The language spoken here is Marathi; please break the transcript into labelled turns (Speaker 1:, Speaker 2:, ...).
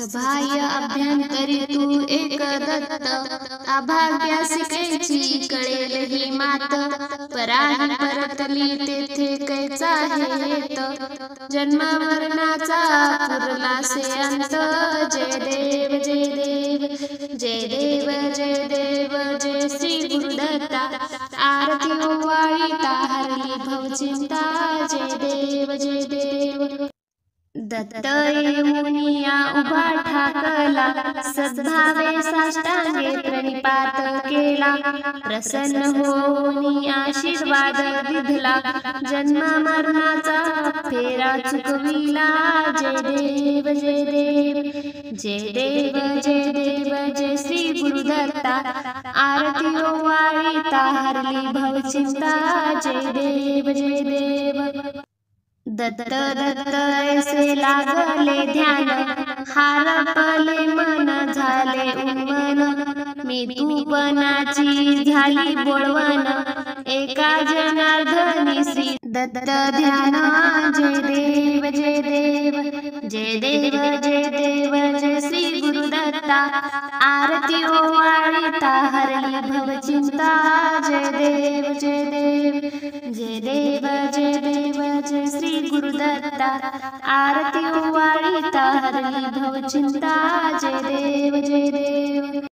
Speaker 1: सभाय अभ्यंतरी तू एक दत्त, अभाग्यासी कैची कळेल ही मात, पराही परतली तेथे कैचा हेत, जन्म मरणाचा पुरलासे अंत। जय देव जय देव जय देव जय देव जय श्री गुरुदत्ता, आरती ओवाळीता हरली भवचिंता। जय देव जय देव। दत्त येऊनिया उभा ठाकला, सद्भावे साष्टांगे प्रणिपात केला, प्रसन्न होऊन आशीर्वाद दिधला, जन्म मरणाचा फेरा चुकविला। जय देव जय देव जय देव जय देव जय श्री गुरुदत्ता, आरती ओवाळीता हरली भवचिंता। जय देव जय देव। दत्त दत्त ऐसे लागले ध्यान, हारपले मन झाले उन्मन, मी तूपनाची झाली बोळवण, एका जनार्दनी श्री दत्त ध्यान। जय देव जय देव जय देव जय देव जय श्री गुरुदत्ता, आरती ओवाळीता हरली भवचिंता। जय देव जय देव जय देव जय देव जय श्री गुरुदत्ता, आरती ओवाळीता हरली भवचिंता। जय देव जय देव।